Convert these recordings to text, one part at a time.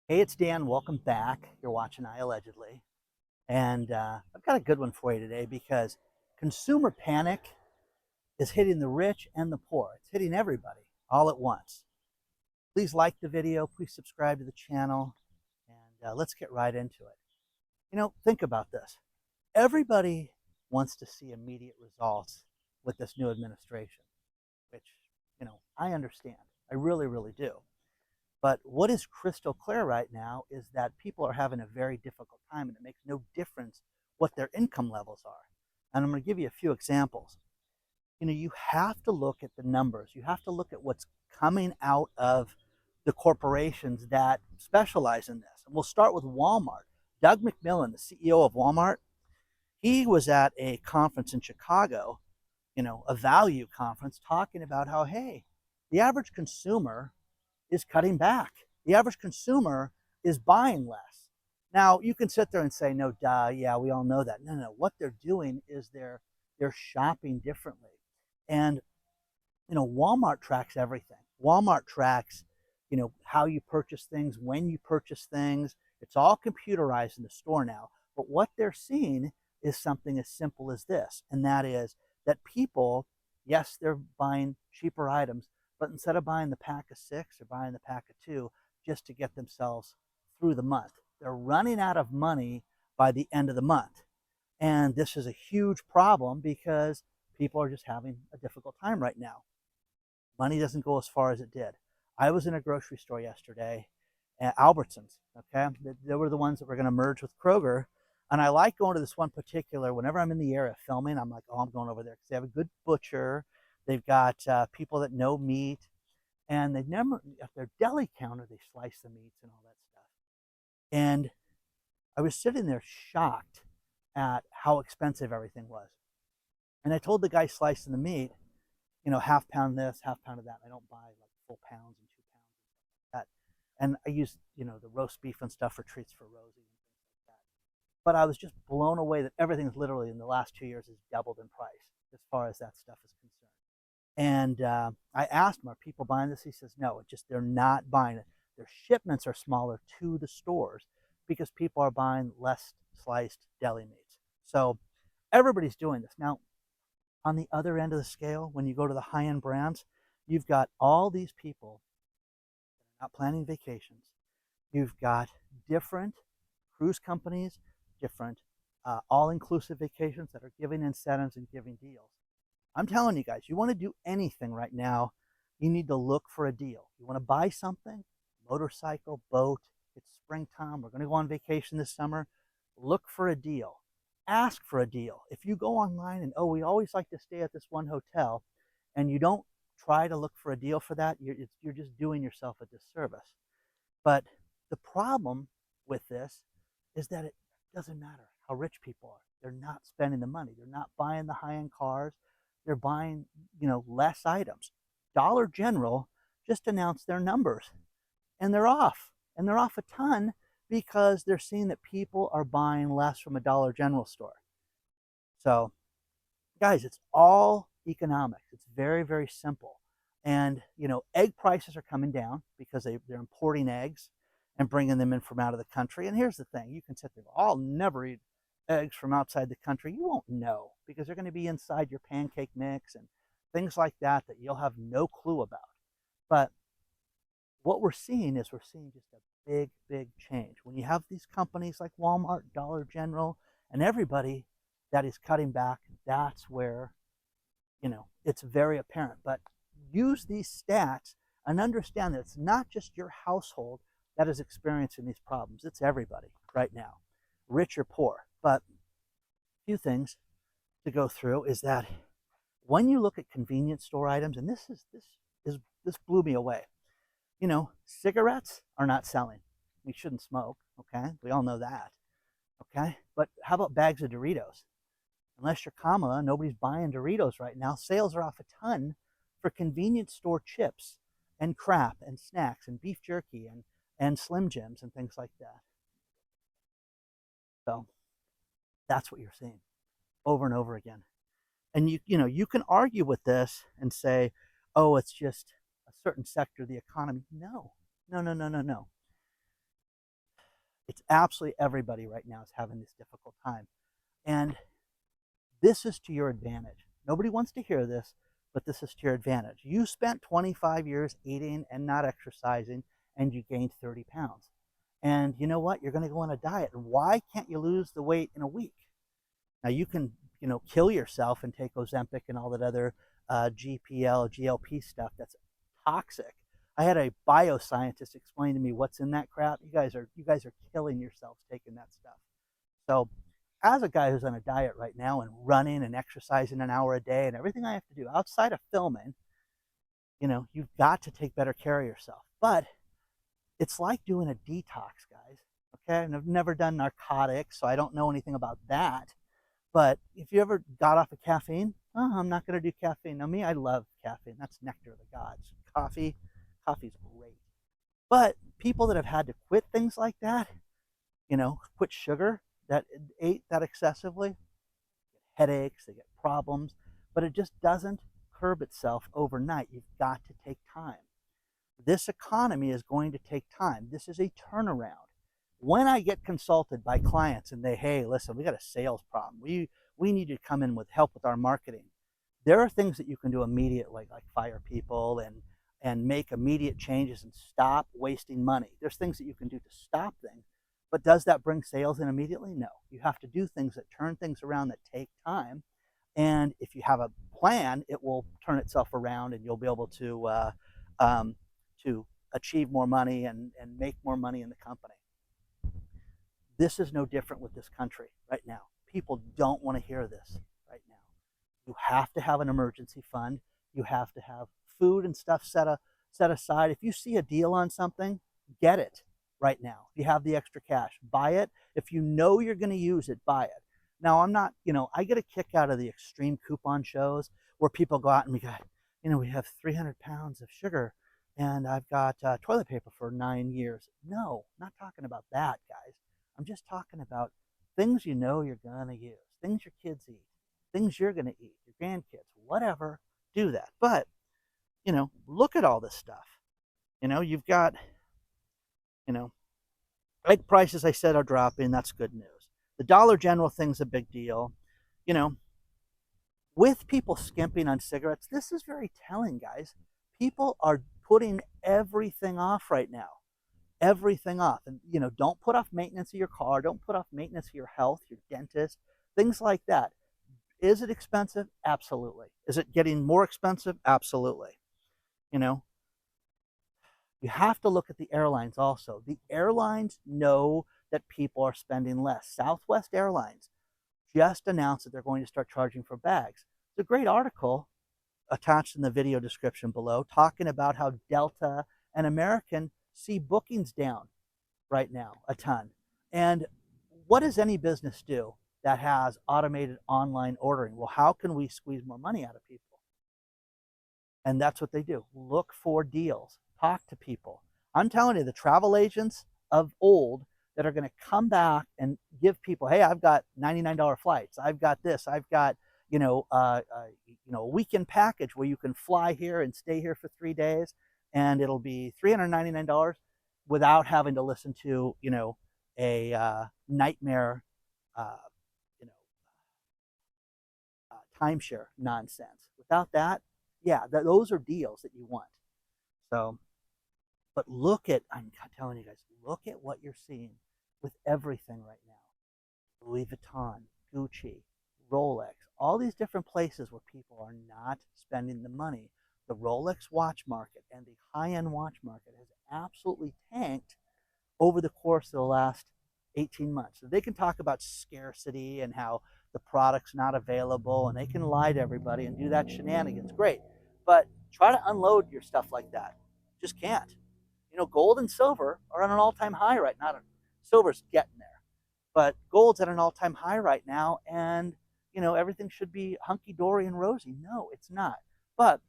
Hey, it's Dan. Welcome back. You're watching IAllegedly. And I've got a good one for you today because consumer panic is hitting the rich and the poor. It's hitting everybody all at once. Please like the video. Please subscribe to the channel. And let's get right into it. Think about this. Everybody wants to see immediate results with this new administration, which, I understand. I really, really do. But what is crystal clear right now is that people are having a very difficult time, and it makes no difference what their income levels are. And I'm going to give you a few examples. You have to look at the numbers. You have to look at what's coming out of the corporations that specialize in this. And we'll start with Walmart. Doug McMillon, the CEO of Walmart, he was at a conference in Chicago, a value conference, talking about how, hey, the average consumer is cutting back. The average consumer is buying less. Now, you can sit there and say, no, duh, yeah, we all know that. No, no, what they're doing is they're shopping differently. And, Walmart tracks everything. Walmart tracks, how you purchase things, when you purchase things. It's all computerized in the store now. But what they're seeing is something as simple as this, and that is that people, yes, they're buying cheaper items, but instead of buying the pack of 6, they're buying the pack of 2 just to get themselves through the month. They're running out of money by the end of the month. And this is a huge problem because people are just having a difficult time right now. Money doesn't go as far as it did. I was in a grocery store yesterday at Albertsons, okay? They were the ones that were going to merge with Kroger. And I like going to this one particular, whenever I'm in the area filming, I'm like, oh, I'm going over there because they have a good butcher. They've got people that know meat, and they've never, at their deli counter, they slice the meats and all that stuff. And I was sitting there shocked at how expensive everything was. And I told the guy slicing the meat, half pound this, half pound of that. I don't buy like full pounds and 2 pounds and stuff like that. And I use, the roast beef and stuff for treats for Rosie and things like that. But I was just blown away that everything's literally in the last 2 years has doubled in price as far as that stuff is concerned. And I asked him, are people buying this? He says, no, they're not buying it. Their shipments are smaller to the stores because people are buying less sliced deli meats. So everybody's doing this. Now, on the other end of the scale, when you go to the high-end brands, you've got all these people not planning vacations. You've got different cruise companies, different all-inclusive vacations that are giving incentives and giving deals. I'm telling you guys, you want to do anything right now, you need to look for a deal. You want to buy something, motorcycle, boat, it's springtime, we're going to go on vacation this summer, look for a deal. Ask for a deal. If you go online and, oh, we always like to stay at this one hotel, and you don't try to look for a deal for that, you're just doing yourself a disservice. But the problem with this is that it doesn't matter how rich people are. They're not spending the money. They're not buying the high-end cars. They're buying, less items. Dollar General just announced their numbers, and they're off. And they're off a ton because they're seeing that people are buying less from a Dollar General store. So, guys, it's all economics. It's very, very simple. And, egg prices are coming down because they're importing eggs and bringing them in from out of the country. And here's the thing. You can sit there, I'll never eat eggs from outside the country. You won't know because they're going to be inside your pancake mix and things like that you'll have no clue about. But what we're seeing is just a big, big change. When you have these companies like Walmart, Dollar General, and everybody that is cutting back, that's where, it's very apparent. But use these stats and understand that it's not just your household that is experiencing these problems. It's everybody right now, rich or poor. But a few things to go through is that when you look at convenience store items, and this blew me away. Cigarettes are not selling. We shouldn't smoke, okay? We all know that, okay? But how about bags of Doritos? Unless you're Kamala, nobody's buying Doritos right now. Sales are off a ton for convenience store chips and crap and snacks and beef jerky and Slim Jims and things like that. So that's what you're seeing over and over again. And you can argue with this and say, oh, it's just a certain sector of the economy. No. It's absolutely everybody right now is having this difficult time. And this is to your advantage. Nobody wants to hear this, but this is to your advantage. You spent 25 years eating and not exercising, and you gained 30 pounds. And you know what? You're going to go on a diet. And why can't you lose the weight in a week? Now you can, kill yourself and take Ozempic and all that other GPL, GLP stuff that's toxic. I had a bioscientist explain to me what's in that crap. You guys are killing yourselves taking that stuff. So, as a guy who's on a diet right now and running and exercising an hour a day and everything I have to do outside of filming, you've got to take better care of yourself. But it's like doing a detox, guys. Okay, and I've never done narcotics, so I don't know anything about that. But if you ever got off of caffeine, I'm not going to do caffeine. Now, me, I love caffeine. That's nectar of the gods. Coffee's great. But people that have had to quit things like that, quit sugar, that ate that excessively, get headaches, they get problems, but it just doesn't curb itself overnight. You've got to take time. This economy is going to take time. This is a turnaround. When I get consulted by clients and hey, listen, we got a sales problem. We need you to come in with help with our marketing. There are things that you can do immediately, like fire people and make immediate changes and stop wasting money. There's things that you can do to stop things. But does that bring sales in immediately? No. You have to do things that turn things around that take time. And if you have a plan, it will turn itself around and you'll be able to achieve more money and make more money in the company. This is no different with this country right now. People don't want to hear this right now. You have to have an emergency fund. You have to have food and stuff set aside. If you see a deal on something, get it right now. If you have the extra cash, buy it. If you know you're going to use it, buy it. Now, I'm not, I get a kick out of the extreme coupon shows where people go out and we have 300 pounds of sugar and I've got toilet paper for 9 years. No, not talking about that, guys. I'm just talking about things you're going to use, things your kids eat, things you're going to eat, your grandkids, whatever, do that. But, look at all this stuff. You've got, egg prices, I said, are dropping. That's good news. The Dollar General thing's a big deal. With people skimping on cigarettes, this is very telling, guys. People are putting everything off right now. Everything off. And, don't put off maintenance of your car. Don't put off maintenance of your health, your dentist, things like that. Is it expensive? Absolutely. Is it getting more expensive? Absolutely. You have to look at the airlines also. The airlines know that people are spending less. Southwest Airlines just announced that they're going to start charging for bags. It's a great article attached in the video description below talking about how Delta and American see bookings down right now a ton. And what does any business do that has automated online ordering? Well, how can we squeeze more money out of people? And that's what they do. Look for deals. Talk to people. I'm telling you, the travel agents of old that are going to come back and give people, hey, I've got $99 flights. I've got this. I've got, a weekend package where you can fly here and stay here for 3 days, and it'll be $399 without having to listen to, a nightmare, timeshare nonsense. Without that, yeah, those are deals that you want. So, but I'm telling you guys, look at what you're seeing with everything right now. Louis Vuitton, Gucci, Rolex, all these different places where people are not spending the money. The Rolex watch market and the high-end watch market has absolutely tanked over the course of the last 18 months. So they can talk about scarcity and how the product's not available, and they can lie to everybody and do that shenanigans. Great. But try to unload your stuff like that. Just can't. Gold and silver are on an all-time high right now. Silver's getting there. But gold's at an all-time high right now, and, everything should be hunky-dory and rosy. No, it's not. But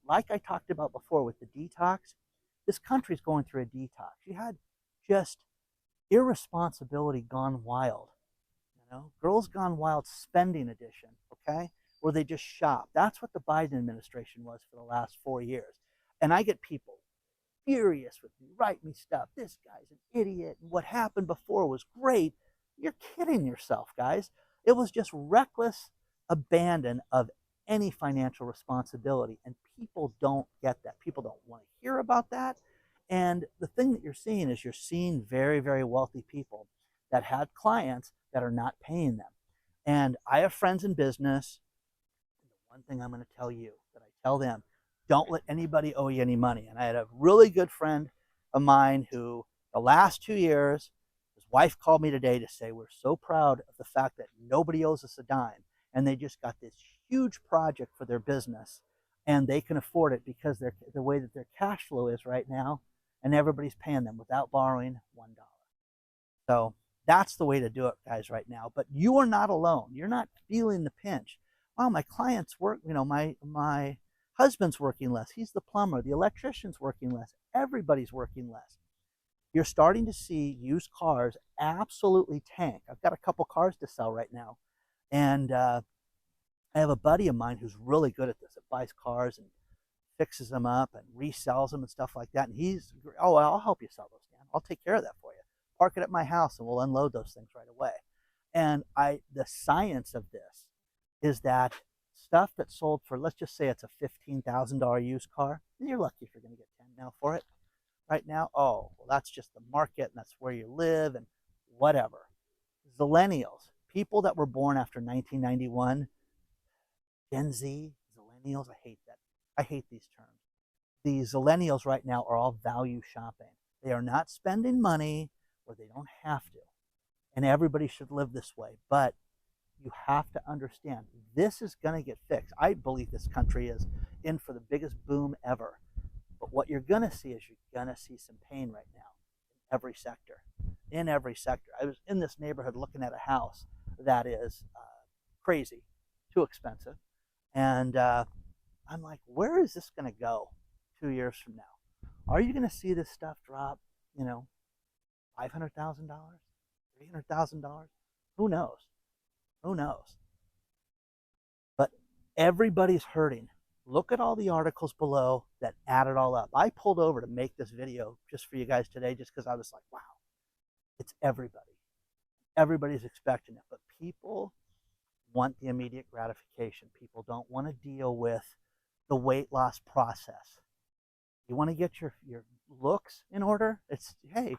like I talked about before with the detox, this country's going through a detox. You had just irresponsibility gone wild. Girls Gone Wild spending edition, okay, where they just shop. That's what the Biden administration was for the last 4 years. And I get people furious with me, write me stuff. This guy's an idiot. And what happened before was great. You're kidding yourself, guys. It was just reckless abandon of any financial responsibility. And people don't get that. People don't want to hear about that. And the thing that you're seeing is you're seeing very, very wealthy people that had clients that are not paying them. And I have friends in business. The one thing I'm going to tell you that I tell them, don't let anybody owe you any money. And I had a really good friend of mine who the last 2 years, his wife called me today to say, we're so proud of the fact that nobody owes us a dime. And they just got this huge project for their business and they can afford it because they're the way that their cash flow is right now, and everybody's paying them without borrowing $1. So that's the way to do it, guys, right now. But you are not alone. You're not feeling the pinch. Wow, my clients work, my husband's working less. He's the plumber. The electrician's working less. Everybody's working less. You're starting to see used cars absolutely tank. I've got a couple cars to sell right now. And I have a buddy of mine who's really good at this. It buys cars and fixes them up and resells them and stuff like that. And he's, oh, I'll help you sell those, Dan. I'll take care of that for you. Park it at my house and we'll unload those things right away. And the science of this is that stuff that's sold for, let's just say it's a $15,000 used car, and you're lucky if you're going to get 10 now for it. Right now, oh, well, that's just the market and that's where you live and whatever. Zillennials, people that were born after 1991, Gen Z, Zillennials, I hate that. I hate these terms. The Zillennials right now are all value shopping. They are not spending money where they don't have to. And everybody should live this way. But you have to understand, this is going to get fixed. I believe this country is in for the biggest boom ever. But what you're going to see is you're going to see some pain right now in every sector. In every sector. I was in this neighborhood looking at a house that is crazy, too expensive. And I'm like, where is this going to go 2 years from now? Are you going to see this stuff drop, $500,000, $300,000? Who knows? Who knows? But everybody's hurting. Look at all the articles below that add it all up. I pulled over to make this video just for you guys today just because I was like, wow, it's everybody. Everybody's expecting it. But people want the immediate gratification. People don't want to deal with the weight loss process. You want to get your looks in order? It's, hey,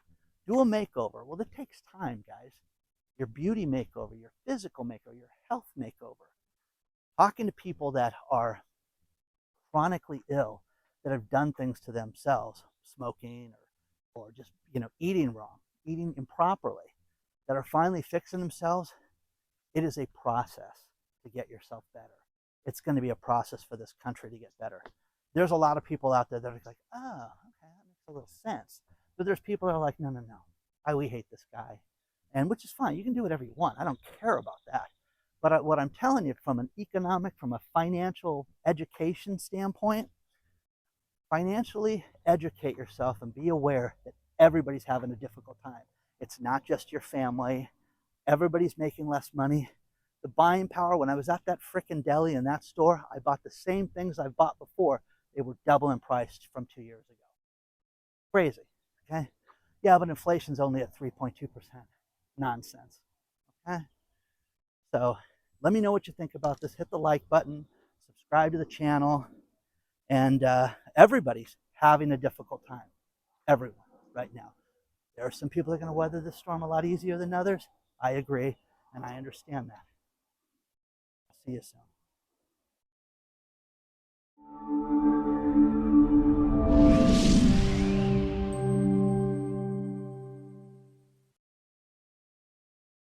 do a makeover. Well, it takes time, guys. Your beauty makeover, your physical makeover, your health makeover. Talking to people that are chronically ill, that have done things to themselves, smoking or just, eating wrong, eating improperly, that are finally fixing themselves. It is a process to get yourself better. It's going to be a process for this country to get better. There's a lot of people out there that are like, oh, okay, that makes a little sense. But there's people that are like, no, we hate this guy. And which is fine. You can do whatever you want. I don't care about that. But what I'm telling you from from a financial education standpoint, financially educate yourself and be aware that everybody's having a difficult time. It's not just your family. Everybody's making less money. The buying power, when I was at that frickin' deli in that store, I bought the same things I've bought before. They were double in price from 2 years ago. Crazy, okay? Yeah, but inflation's only at 3.2%. Nonsense, okay? So let me know what you think about this. Hit the like button, subscribe to the channel, and everybody's having a difficult time. Everyone right now. There are some people that are going to weather this storm a lot easier than others. I agree, and I understand that. I'll see you soon.